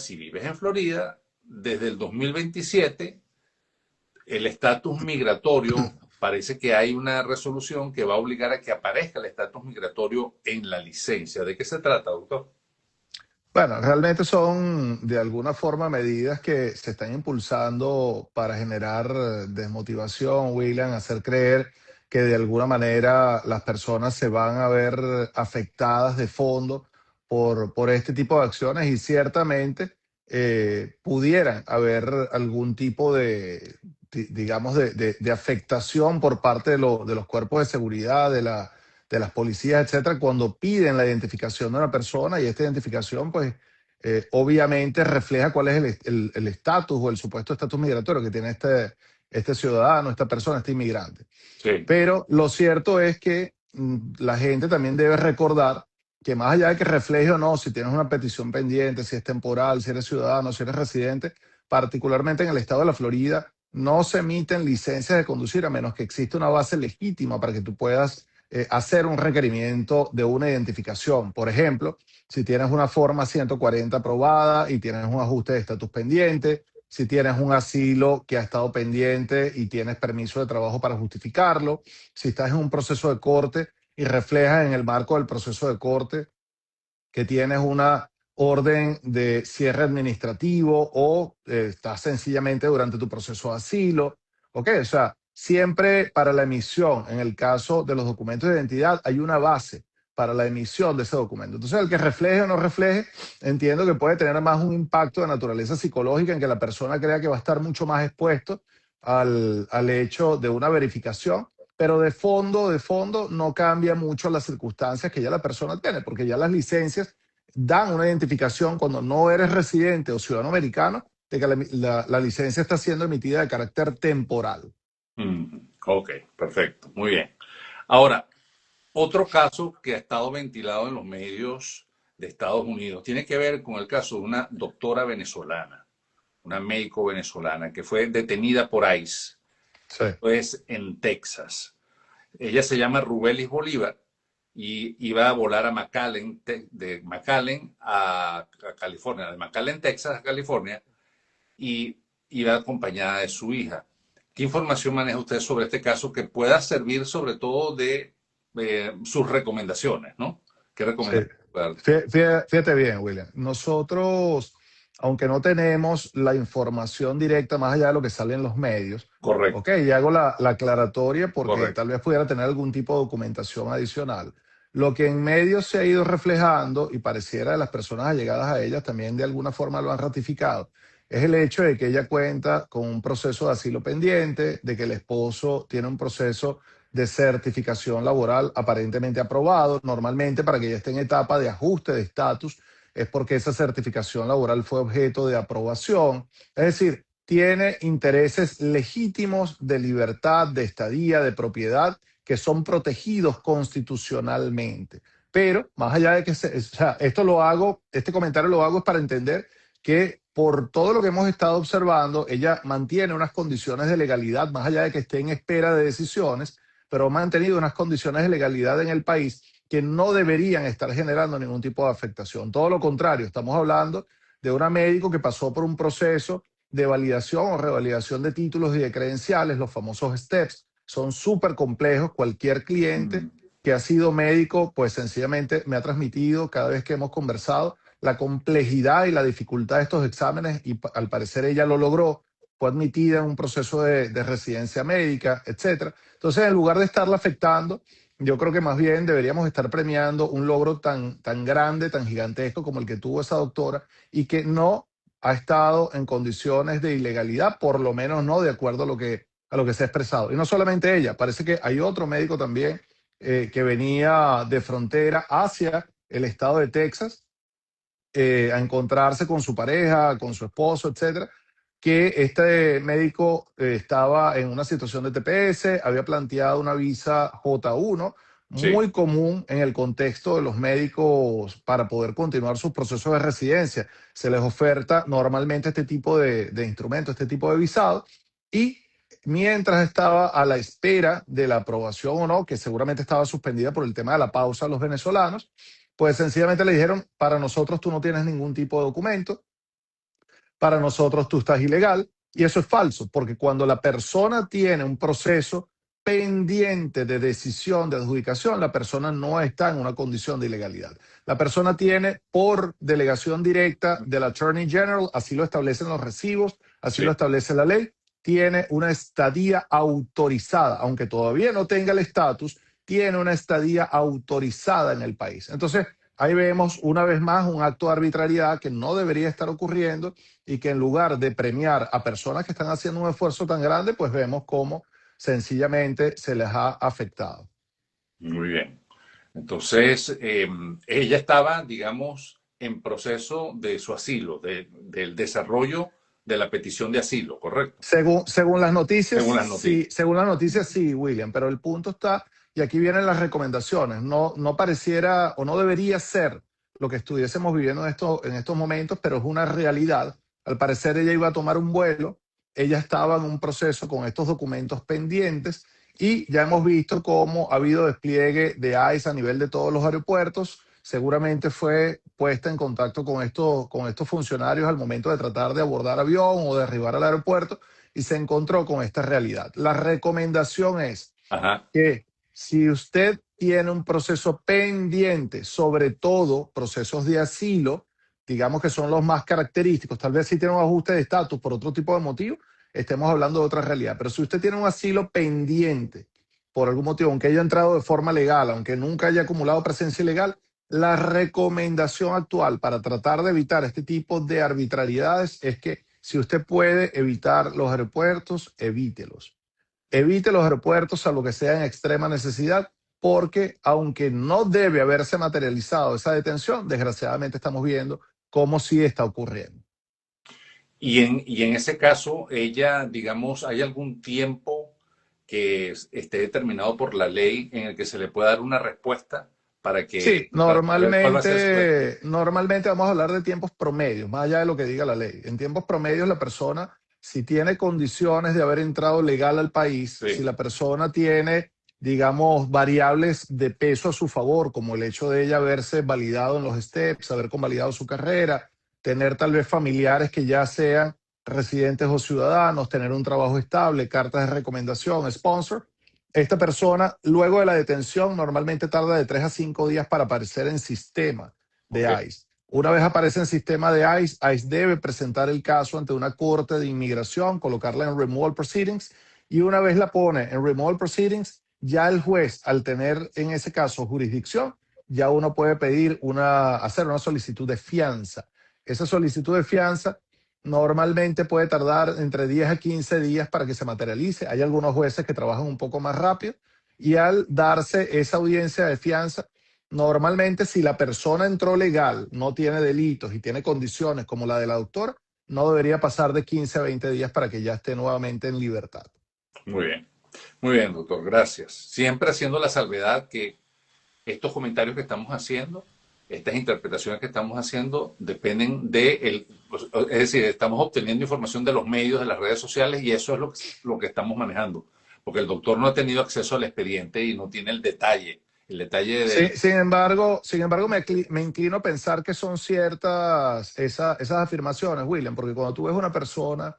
si vives en Florida, desde el 2027, el estatus migratorio, parece que hay una resolución que va a obligar a que aparezca el estatus migratorio en la licencia. ¿De qué se trata, doctor? Bueno, realmente son de alguna forma medidas que se están impulsando para generar desmotivación, William, hacer creer que de alguna manera las personas se van a ver afectadas de fondo por este tipo de acciones y ciertamente pudieran haber algún tipo de, digamos, de afectación por parte de los cuerpos de seguridad, de las policías, etcétera, cuando piden la identificación de una persona y esta identificación, pues, obviamente refleja cuál es el estatus o el supuesto estatus migratorio que tiene este ciudadano, esta persona, este inmigrante. Sí. Pero lo cierto es que la gente también debe recordar que más allá de que refleje o no, si tienes una petición pendiente, si es temporal, si eres ciudadano, si eres residente, particularmente en el estado de la Florida, no se emiten licencias de conducir a menos que exista una base legítima para que tú puedas hacer un requerimiento de una identificación. Por ejemplo, si tienes una forma 140 aprobada y tienes un ajuste de estatus pendiente, si tienes un asilo que ha estado pendiente y tienes permiso de trabajo para justificarlo, si estás en un proceso de corte y reflejas en el marco del proceso de corte que tienes una orden de cierre administrativo o estás sencillamente durante tu proceso de asilo. ¿Ok? O sea, siempre para la emisión, en el caso de los documentos de identidad, hay una base para la emisión de ese documento. Entonces, el que refleje o no refleje, entiendo que puede tener más un impacto de naturaleza psicológica en que la persona crea que va a estar mucho más expuesto al hecho de una verificación, pero de fondo no cambia mucho las circunstancias que ya la persona tiene, porque ya las licencias dan una identificación cuando no eres residente o ciudadano americano de que la licencia está siendo emitida de carácter temporal. Ok, perfecto, muy bien. Ahora, otro caso que ha estado ventilado en los medios de Estados Unidos tiene que ver con el caso de una doctora venezolana, una médico venezolana que fue detenida por ICE, Sí, pues en Texas. Ella se llama Rubelis Bolívar y iba a volar a McAllen, de McAllen a California, de McAllen, Texas a California, y iba acompañada de su hija. ¿Qué información maneja usted sobre este caso que pueda servir sobre todo de sus recomendaciones, ¿no? ¿Qué sí. recomendaciones puede dar? Fíjate bien, William. Nosotros, aunque no tenemos la información directa más allá de lo que sale en los medios, ok, Correcto, y hago la aclaratoria porque correcto. tal vez pudiera tener algún tipo de documentación adicional. Lo que en medios se ha ido reflejando, y pareciera de las personas allegadas a ellas también de alguna forma lo han ratificado, es el hecho de que ella cuenta con un proceso de asilo pendiente, de que el esposo tiene un proceso de certificación laboral aparentemente aprobado. Normalmente para que ella esté en etapa de ajuste de estatus es porque esa certificación laboral fue objeto de aprobación. Es decir, tiene intereses legítimos de libertad, de estadía, de propiedad, que son protegidos constitucionalmente. Pero más allá de que o sea, esto lo hago, este comentario lo hago es para entender que por todo lo que hemos estado observando, ella mantiene unas condiciones de legalidad, más allá de que esté en espera de decisiones, pero ha mantenido unas condiciones de legalidad en el país que no deberían estar generando ningún tipo de afectación. Todo lo contrario, estamos hablando de una médico que pasó por un proceso de validación o revalidación de títulos y de credenciales, los famosos STEPS. Son súper complejos. Cualquier cliente Mm, que ha sido médico, pues sencillamente me ha transmitido cada vez que hemos conversado la complejidad y la dificultad de estos exámenes y al parecer ella lo logró, fue admitida en un proceso de residencia médica, etcétera. Entonces, en lugar de estarla afectando, yo creo que más bien deberíamos estar premiando un logro tan grande, tan gigantesco como el que tuvo esa doctora y que no ha estado en condiciones de ilegalidad, por lo menos no de acuerdo a lo que se ha expresado. Y no solamente ella, parece que hay otro médico también que venía de frontera hacia el estado de Texas a encontrarse con su pareja, con su esposo, etcétera, que este médico estaba en una situación de TPS, había planteado una visa J1, sí. muy común en el contexto de los médicos para poder continuar sus procesos de residencia. Se les oferta normalmente este tipo de instrumentos, este tipo de visado, y mientras estaba a la espera de la aprobación o no, que seguramente estaba suspendida por el tema de la pausa a los venezolanos, pues sencillamente le dijeron, para nosotros tú no tienes ningún tipo de documento, para nosotros tú estás ilegal. Y eso es falso, porque cuando la persona tiene un proceso pendiente de decisión de adjudicación, la persona no está en una condición de ilegalidad. La persona tiene por delegación directa del Attorney General, así lo establecen los recibos, así lo Sí. establece la ley, tiene una estadía autorizada, aunque todavía no tenga el estatus, tiene una estadía autorizada en el país. Entonces, ahí vemos una vez más un acto de arbitrariedad que no debería estar ocurriendo y que en lugar de premiar a personas que están haciendo un esfuerzo tan grande, pues vemos cómo sencillamente se les ha afectado. Muy bien. Entonces, ella estaba, digamos, en proceso de su asilo, del desarrollo de la petición de asilo, ¿correcto? Según las noticias, Según las sí, noticias. según las noticias, sí, William, pero el punto está, y aquí vienen las recomendaciones, no pareciera o no debería ser lo que estuviésemos viviendo en estos momentos, pero es una realidad. Al parecer ella iba a tomar un vuelo, ella estaba en un proceso con estos documentos pendientes y ya hemos visto cómo ha habido despliegue de ICE a nivel de todos los aeropuertos. Seguramente fue puesta en contacto con estos funcionarios al momento de tratar de abordar avión o de arribar al aeropuerto y se encontró con esta realidad. La recomendación es Ajá. que si usted tiene un proceso pendiente, sobre todo procesos de asilo, digamos que son los más característicos, tal vez si tiene un ajuste de estatus por otro tipo de motivo, estemos hablando de otra realidad, pero si usted tiene un asilo pendiente por algún motivo, aunque haya entrado de forma legal, aunque nunca haya acumulado presencia ilegal, la recomendación actual para tratar de evitar este tipo de arbitrariedades es que si usted puede evitar los aeropuertos, evítelos. Evite los aeropuertos a lo que sea en extrema necesidad, porque aunque no debe haberse materializado esa detención, desgraciadamente estamos viendo cómo sí está ocurriendo. Y en ese caso, ella, digamos, ¿hay algún tiempo que esté determinado por la ley en el que se le pueda dar una respuesta Sí, para ver cuál va a ser su respuesta? normalmente vamos a hablar de tiempos promedios, más allá de lo que diga la ley. En tiempos promedios, la persona, si tiene condiciones de haber entrado legal al país, si Sí, la persona tiene, digamos, variables de peso a su favor, como el hecho de ella haberse validado en los steps, haber convalidado su carrera, tener tal vez familiares que ya sean residentes o ciudadanos, tener un trabajo estable, cartas de recomendación, sponsor, esta persona, luego de la detención, normalmente tarda de 3 a 5 días para aparecer en sistema de ok, ICE. Una vez aparece en sistema de ICE, ICE debe presentar el caso ante una corte de inmigración, colocarla en removal proceedings, y una vez la pone en removal proceedings, ya el juez, al tener en ese caso jurisdicción, ya uno puede hacer una solicitud de fianza. Esa solicitud de fianza normalmente puede tardar entre 10 a 15 días para que se materialice. Hay algunos jueces que trabajan un poco más rápido y al darse esa audiencia de fianza, normalmente si la persona entró legal, no tiene delitos y tiene condiciones como la de la doctora, no debería pasar de 15 a 20 días para que ya esté nuevamente en libertad. muy bien. Muy bien, doctor, gracias. Siempre haciendo la salvedad que estos comentarios que estamos haciendo, estas interpretaciones que estamos haciendo, dependen es decir, estamos obteniendo información de los medios, de las redes sociales, y eso es lo que estamos manejando, porque el doctor no ha tenido acceso al expediente y no tiene el detalle Sí, del... sin embargo me inclino a pensar que son ciertas esas afirmaciones, William, porque cuando tú ves una persona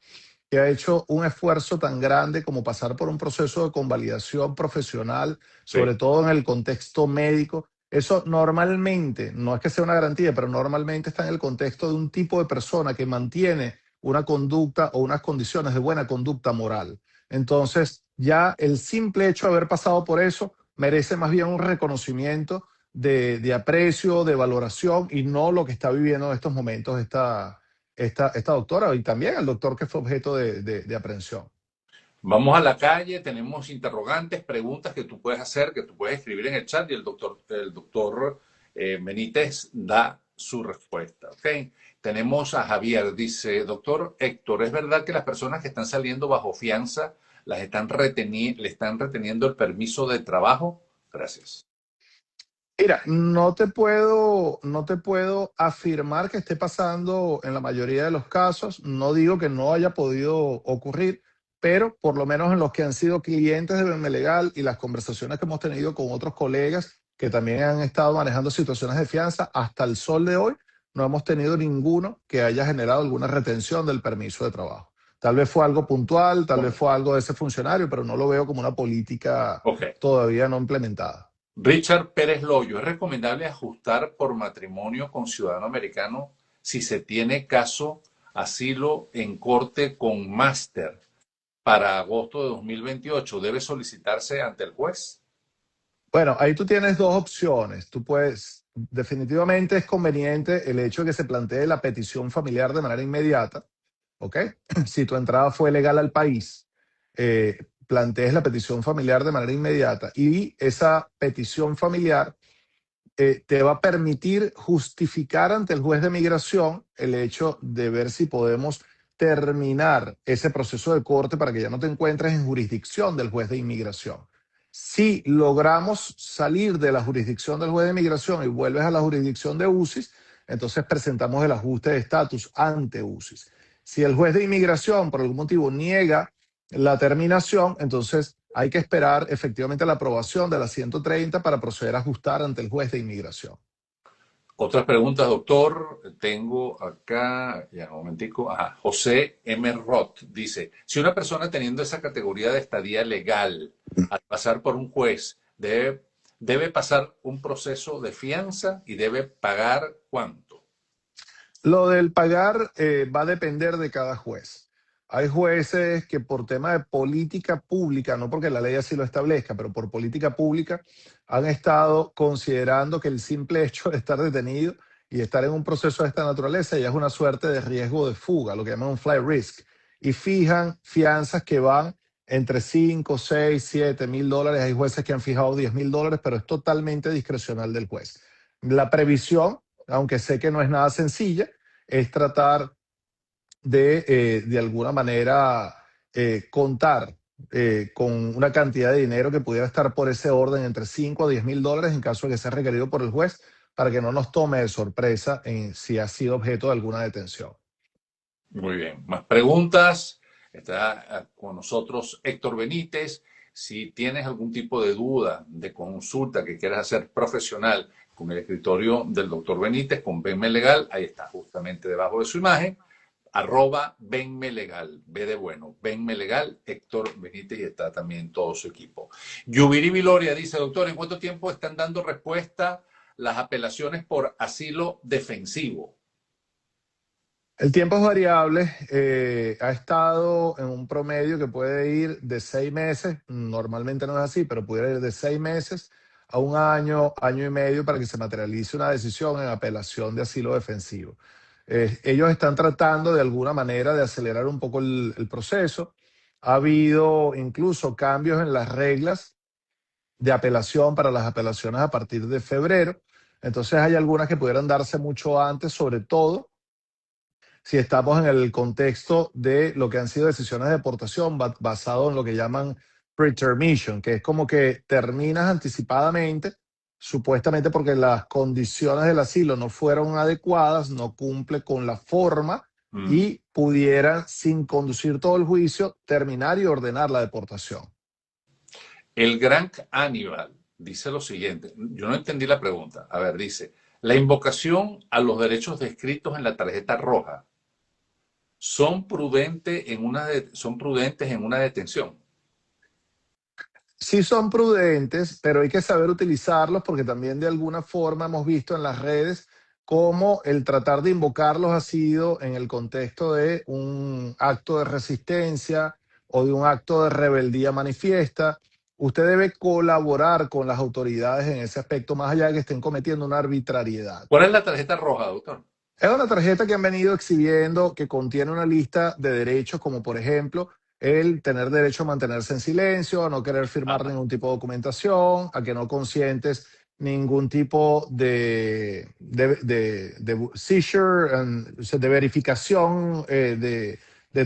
que ha hecho un esfuerzo tan grande como pasar por un proceso de convalidación profesional, sobre Sí, todo en el contexto médico, eso normalmente, no es que sea una garantía, pero normalmente está en el contexto de un tipo de persona que mantiene una conducta o unas condiciones de buena conducta moral. Entonces, ya el simple hecho de haber pasado por eso merece más bien un reconocimiento de aprecio, de valoración y no lo que está viviendo en estos momentos esta doctora y también el doctor que fue objeto de aprehensión. vamos a la calle, tenemos interrogantes, preguntas que tú puedes hacer, que tú puedes escribir en el chat y el doctor Benítez da su respuesta. ¿Okay? Tenemos a Javier, dice, doctor Héctor, ¿es verdad que las personas que están saliendo bajo fianza le están reteniendo el permiso de trabajo? Gracias. Mira, no te puedo afirmar que esté pasando en la mayoría de los casos. No digo que no haya podido ocurrir, pero por lo menos en los que han sido clientes de BM Legal y las conversaciones que hemos tenido con otros colegas que también han estado manejando situaciones de fianza hasta el sol de hoy, no hemos tenido ninguno que haya generado alguna retención del permiso de trabajo. Tal vez fue algo puntual, tal vez Ok. fue algo de ese funcionario, pero no lo veo como una política Ok. todavía no implementada. Richard Pérez Loyo, ¿es recomendable ajustar por matrimonio con ciudadano americano si se tiene caso asilo en corte con máster para agosto de 2028? ¿Debe solicitarse ante el juez? Bueno, ahí tú tienes dos opciones. Tú puedes, definitivamente es conveniente el hecho de que se plantee la petición familiar de manera inmediata, ¿ok? Si tu entrada fue legal al país, plantees la petición familiar de manera inmediata y esa petición familiar te va a permitir justificar ante el juez de migración el hecho de ver si podemos terminar ese proceso de corte para que ya no te encuentres en jurisdicción del juez de inmigración. Si logramos salir de la jurisdicción del juez de inmigración y vuelves a la jurisdicción de UCIS, entonces presentamos el ajuste de estatus ante UCIS. Si el juez de inmigración por algún motivo niega la terminación, entonces hay que esperar efectivamente la aprobación de la 130 para proceder a ajustar ante el juez de inmigración. Otras preguntas, doctor. Tengo acá, ya un momentico, ajá, José M. Roth dice, si una persona teniendo esa categoría de estadía legal, al pasar por un juez, debe pasar un proceso de fianza y debe pagar ¿cuánto? Lo del pagar va a depender de cada juez. Hay jueces que por tema de política pública, no porque la ley así lo establezca, pero por política pública, han estado considerando que el simple hecho de estar detenido y estar en un proceso de esta naturaleza ya es una suerte de riesgo de fuga, lo que llaman un flight risk, y fijan fianzas que van entre 5, 6, 7 mil dólares. Hay jueces que han fijado 10 mil dólares, pero es totalmente discrecional del juez. La previsión, aunque sé que no es nada sencilla, es tratar de alguna manera contar con una cantidad de dinero que pudiera estar por ese orden entre 5 a 10 mil dólares en caso de que sea requerido por el juez para que no nos tome de sorpresa en si ha sido objeto de alguna detención. Muy bien. Más preguntas. Está con nosotros Héctor Benítez. Si tienes algún tipo de duda, de consulta que quieras hacer profesional con el escritorio del doctor Benítez, con Benme Legal, ahí está justamente debajo de su imagen, @Benme Legal, B de bueno, Benme Legal, Héctor Benítez, y está también todo su equipo. Yubiri Viloria dice, doctor, ¿en cuánto tiempo están dando respuesta las apelaciones por asilo defensivo? El tiempo es variable, ha estado en un promedio que puede ir de 6 meses, normalmente no es así, pero pudiera ir de 6 meses a un año, año y medio para que se materialice una decisión en apelación de asilo defensivo. Ellos están tratando de alguna manera de acelerar un poco el proceso. Ha habido incluso cambios en las reglas de apelación para las apelaciones a partir de febrero. Entonces hay algunas que pudieran darse mucho antes, sobre todo si estamos en el contexto de lo que han sido decisiones de deportación basado en lo que llaman pretermission, que es como que terminas anticipadamente, supuestamente porque las condiciones del asilo no fueron adecuadas, no cumple con la forma Mm. y pudieran, sin conducir todo el juicio, terminar y ordenar la deportación. El gran Aníbal dice lo siguiente, yo no entendí la pregunta. A ver, dice, la invocación a los derechos descritos en la tarjeta roja son prudentes en una detención. Sí son prudentes, pero hay que saber utilizarlos porque también de alguna forma hemos visto en las redes cómo el tratar de invocarlos ha sido en el contexto de un acto de resistencia o de un acto de rebeldía manifiesta. Usted debe colaborar con las autoridades en ese aspecto, más allá de que estén cometiendo una arbitrariedad. ¿Cuál es la tarjeta roja, doctor? Es una tarjeta que han venido exhibiendo que contiene una lista de derechos, como por ejemplo el tener derecho a mantenerse en silencio, a no querer firmar Ajá. ningún tipo de documentación, a que no consientes ningún tipo de seizure, o sea, de verificación de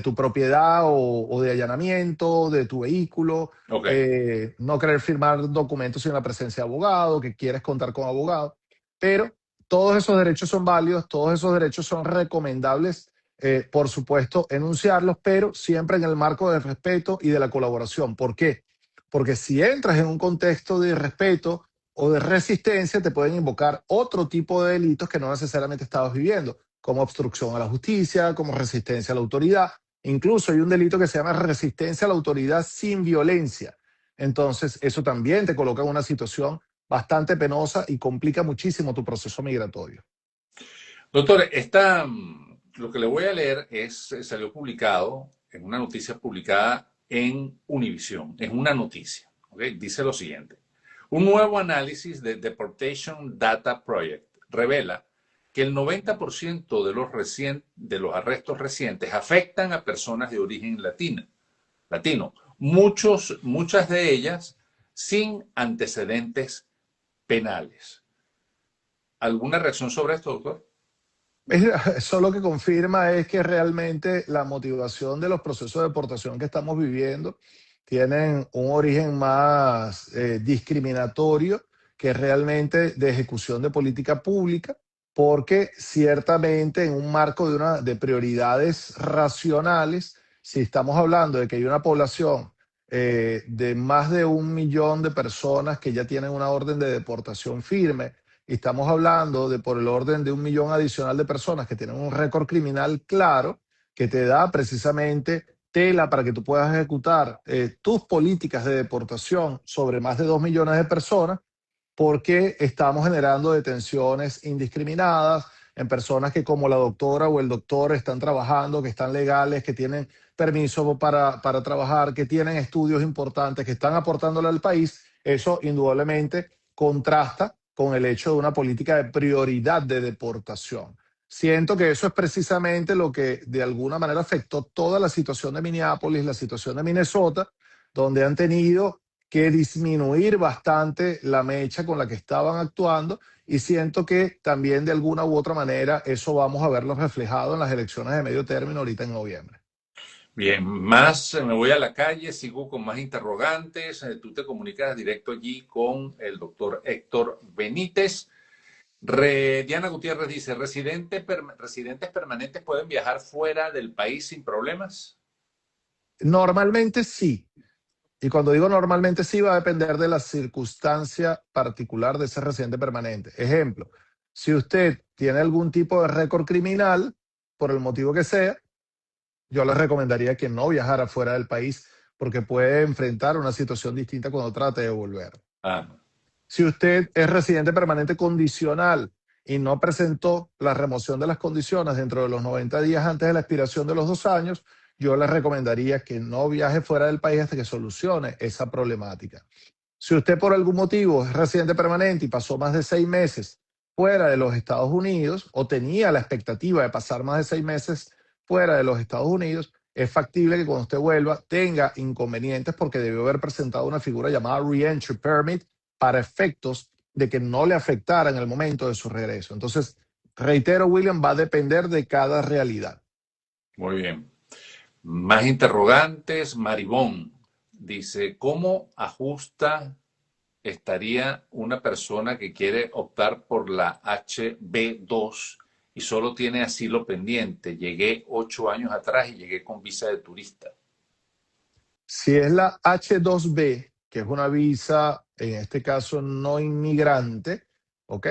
tu propiedad o de allanamiento de tu vehículo, Ok. no querer firmar documentos sin la presencia de abogado, que quieres contar con abogado, pero todos esos derechos son válidos, todos esos derechos son recomendables, por supuesto, enunciarlos, pero siempre en el marco del respeto y de la colaboración. ¿Por qué? Porque si entras en un contexto de respeto o de resistencia, te pueden invocar otro tipo de delitos que no necesariamente estabas viviendo, como obstrucción a la justicia, como resistencia a la autoridad. Incluso hay un delito que se llama resistencia a la autoridad sin violencia. Entonces, eso también te coloca en una situación bastante penosa y complica muchísimo tu proceso migratorio. Doctor, lo que le voy a leer salió publicado en una noticia publicada en Univision, es una noticia, ¿ok? Dice lo siguiente. Un nuevo análisis de Deportation Data Project revela que el 90% de los arrestos recientes afectan a personas de origen latino, muchas de ellas sin antecedentes penales. ¿Alguna reacción sobre esto, doctor? Mira, eso lo que confirma es que realmente la motivación de los procesos de deportación que estamos viviendo tienen un origen más discriminatorio que realmente de ejecución de política pública, porque ciertamente en un marco de prioridades racionales, si estamos hablando de que hay una población de más de 1 millón de personas que ya tienen una orden de deportación firme, y estamos hablando de por el orden de 1 millón adicional de personas que tienen un récord criminal claro, que te da precisamente tela para que tú puedas ejecutar tus políticas de deportación sobre más de 2 millones de personas, porque estamos generando detenciones indiscriminadas en personas que como la doctora o el doctor están trabajando, que están legales, que tienen permiso para trabajar, que tienen estudios importantes, que están aportándole al país. Eso indudablemente contrasta con el hecho de una política de prioridad de deportación. Siento que eso es precisamente lo que de alguna manera afectó toda la situación de Minneapolis, la situación de Minnesota, donde han tenido que disminuir bastante la mecha con la que estaban actuando, y siento que también de alguna u otra manera eso vamos a verlo reflejado en las elecciones de medio término ahorita en noviembre. Bien, me voy a la calle, sigo con más interrogantes. Tú te comunicas directo allí con el doctor Héctor Benítez. Diana Gutiérrez dice, ¿residentes permanentes pueden viajar fuera del país sin problemas? Normalmente sí. Y cuando digo normalmente sí, va a depender de la circunstancia particular de ese residente permanente. Ejemplo, si usted tiene algún tipo de récord criminal, por el motivo que sea, yo le recomendaría que no viajara fuera del país porque puede enfrentar una situación distinta cuando trate de volver. Ah, Si usted es residente permanente condicional y no presentó la remoción de las condiciones dentro de los 90 días antes de la expiración de los 2 años, yo le recomendaría que no viaje fuera del país hasta que solucione esa problemática. Si usted por algún motivo es residente permanente y pasó más de 6 meses fuera de los Estados Unidos o tenía la expectativa de pasar más de 6 meses fuera de los Estados Unidos, es factible que cuando usted vuelva tenga inconvenientes porque debió haber presentado una figura llamada Reentry Permit para efectos de que no le afectara en el momento de su regreso. Entonces, reitero, William, va a depender de cada realidad. muy bien. Más interrogantes. Maribón dice, ¿cómo ajusta estaría una persona que quiere optar por la HB2 y solo tiene asilo pendiente? Llegué 8 años atrás y llegué con visa de turista. Si es la H2B, que es una visa, en este caso no inmigrante, ¿ok?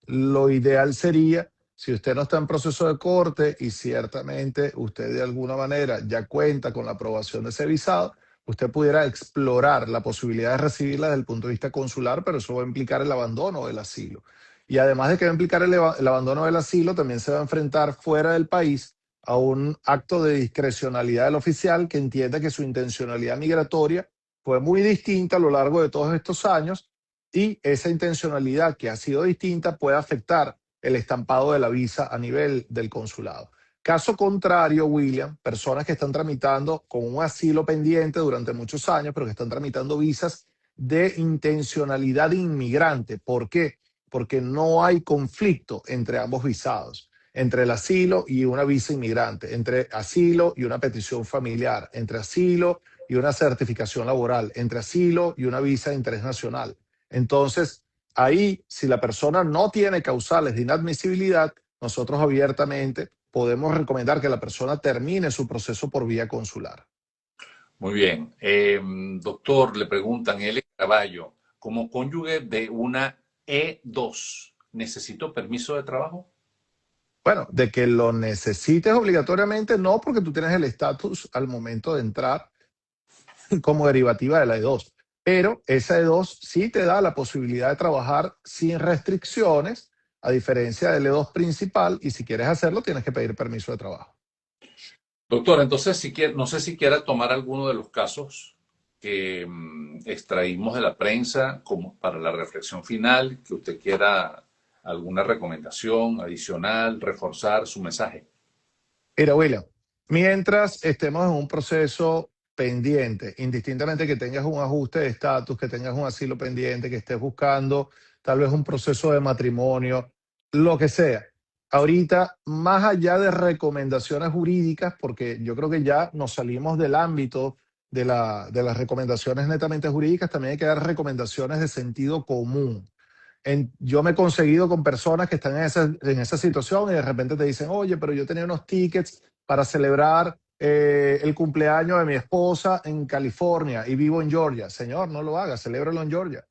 Lo ideal sería, si usted no está en proceso de corte y ciertamente usted de alguna manera ya cuenta con la aprobación de ese visado, usted pudiera explorar la posibilidad de recibirla desde el punto de vista consular, pero eso va a implicar el abandono del asilo. Y además de que va a implicar el abandono del asilo, también se va a enfrentar fuera del país a un acto de discrecionalidad del oficial que entienda que su intencionalidad migratoria fue muy distinta a lo largo de todos estos años, y esa intencionalidad que ha sido distinta puede afectar el estampado de la visa a nivel del consulado. Caso contrario, William, personas que están tramitando con un asilo pendiente durante muchos años, pero que están tramitando visas de intencionalidad inmigrante. ¿Por qué? Porque no hay conflicto entre ambos visados, entre el asilo y una visa inmigrante, entre asilo y una petición familiar, entre asilo y una certificación laboral, entre asilo y una visa de interés nacional. Entonces, ahí, si la persona no tiene causales de inadmisibilidad, nosotros abiertamente podemos recomendar que la persona termine su proceso por vía consular. Muy bien. Doctor, le preguntan, L. Caraballo, como cónyuge de una E2, ¿necesito permiso de trabajo? Bueno, de que lo necesites obligatoriamente, no, porque tú tienes el estatus al momento de entrar como derivativa de la E2. Pero esa E2 sí te da la posibilidad de trabajar sin restricciones, a diferencia del E2 principal, y si quieres hacerlo, tienes que pedir permiso de trabajo. Doctor, entonces no sé si quiera tomar alguno de los casos que extraímos de la prensa como para la reflexión final, que usted quiera alguna recomendación adicional, reforzar su mensaje. Mira, William, mientras estemos en un proceso pendiente, indistintamente que tengas un ajuste de estatus, que tengas un asilo pendiente, que estés buscando tal vez un proceso de matrimonio, lo que sea. Ahorita, más allá de recomendaciones jurídicas, porque yo creo que ya nos salimos del ámbito de las recomendaciones netamente jurídicas, también hay que dar recomendaciones de sentido común. Yo me he conseguido con personas que están en esa situación y de repente te dicen, oye, pero yo tenía unos tickets para celebrar el cumpleaños de mi esposa en California y vivo en Georgia. Señor, no lo haga, celébralo en Georgia.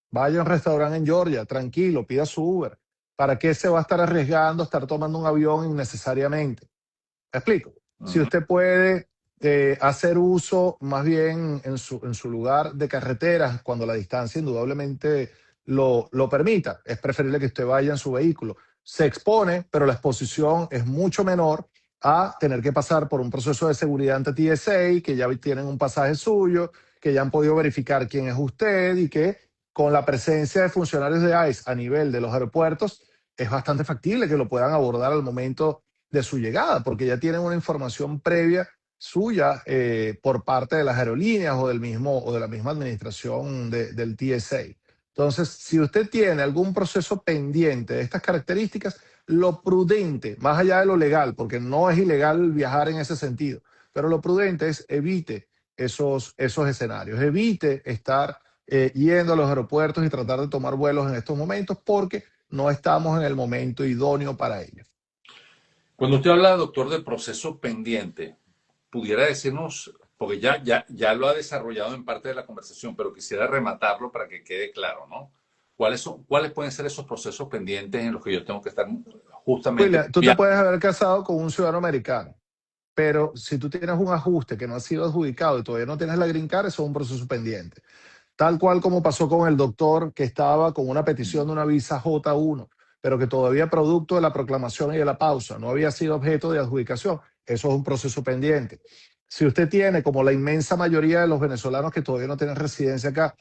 Vaya a un restaurante en Georgia, tranquilo, pida su Uber. ¿Para qué se va a estar arriesgando, estar tomando un avión innecesariamente? ¿Me explico? Si Ujú. usted puede hacer uso más bien en su lugar de carreteras, cuando la distancia indudablemente lo permita, es preferible que usted vaya en su vehículo. Se expone, pero la exposición es mucho menor a tener que pasar por un proceso de seguridad ante TSA, que ya tienen un pasaje suyo, que ya han podido verificar quién es usted y que con la presencia de funcionarios de ICE a nivel de los aeropuertos, es bastante factible que lo puedan abordar al momento de su llegada, porque ya tienen una información previa suya por parte de las aerolíneas o del mismo o de la misma administración del TSA. Entonces, si usted tiene algún proceso pendiente de estas características, lo prudente, más allá de lo legal, porque no es ilegal viajar en ese sentido, pero lo prudente es evite esos escenarios, evite estar yendo a los aeropuertos y tratar de tomar vuelos en estos momentos porque no estamos en el momento idóneo para ello. Cuando usted habla, doctor, del proceso pendiente, pudiera decirnos, porque ya lo ha desarrollado en parte de la conversación, pero quisiera rematarlo para que quede claro, ¿no? ¿Cuáles pueden ser esos procesos pendientes en los que yo tengo que estar justamente William, tú te puedes haber casado con un ciudadano americano, pero si tú tienes un ajuste que no ha sido adjudicado y todavía no tienes la green card, eso es un proceso pendiente. Tal cual como pasó con el doctor que estaba con una petición de una visa J1, pero que todavía producto de la proclamación y de la pausa no había sido objeto de adjudicación, eso es un proceso pendiente. Si usted tiene, como la inmensa mayoría de los venezolanos que todavía no tienen residencia acá,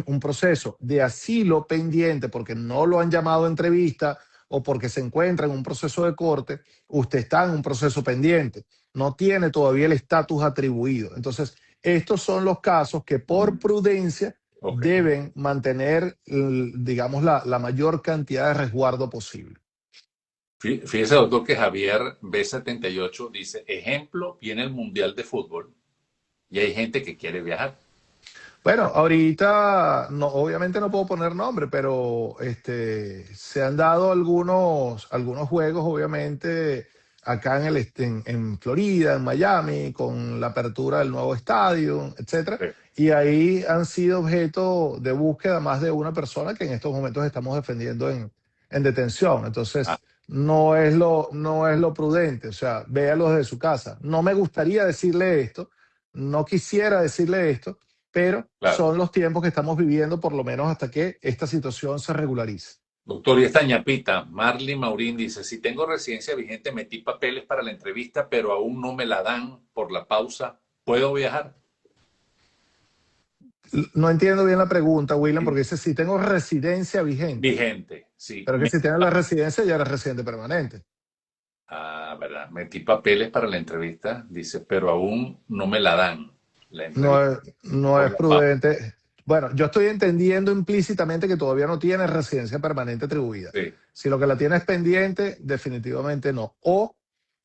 un proceso de asilo pendiente porque no lo han llamado a entrevista o porque se encuentra en un proceso de corte, usted está en un proceso pendiente, no tiene todavía el estatus atribuido. Entonces, estos son los casos que por prudencia Ok. deben mantener, digamos, la mayor cantidad de resguardo posible. Fíjese, doctor, que Javier B78 dice, ejemplo, viene el Mundial de Fútbol y hay gente que quiere viajar. Bueno, ahorita no, obviamente no puedo poner nombre, pero se han dado algunos juegos, obviamente, acá en Florida, en Miami, con la apertura del nuevo estadio, etcétera. Sí. Y ahí han sido objeto de búsqueda más de una persona que en estos momentos estamos defendiendo en detención. Ah, Entonces, no es lo prudente, o sea, véalo desde su casa. No me gustaría decirle esto, no quisiera decirle esto, pero claro. son los tiempos que estamos viviendo, por lo menos hasta que esta situación se regularice. Doctor, y esta ñapita, Marley Maurín dice, si tengo residencia vigente, metí papeles para la entrevista, pero aún no me la dan por la pausa, ¿puedo viajar? No entiendo bien la pregunta, William, porque dice si tengo residencia vigente, Vigente, sí. pero que si tienes la residencia ya eres residente permanente. ¿Verdad? Metí papeles para la entrevista, dice, pero aún no me la dan la entrevista No por es la pausa. prudente. Bueno, yo estoy entendiendo implícitamente que todavía no tienes residencia permanente atribuida. Sí. Si lo que la tienes pendiente, definitivamente no. O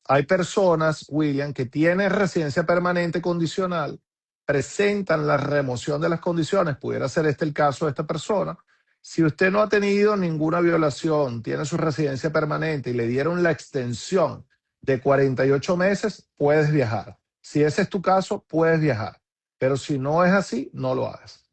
hay personas, William, que tienen residencia permanente condicional, presentan la remoción de las condiciones, pudiera ser este el caso de esta persona. Si usted no ha tenido ninguna violación, tiene su residencia permanente y le dieron la extensión de 48 meses, puedes viajar. Si ese es tu caso, puedes viajar. Pero si no es así, no lo hagas.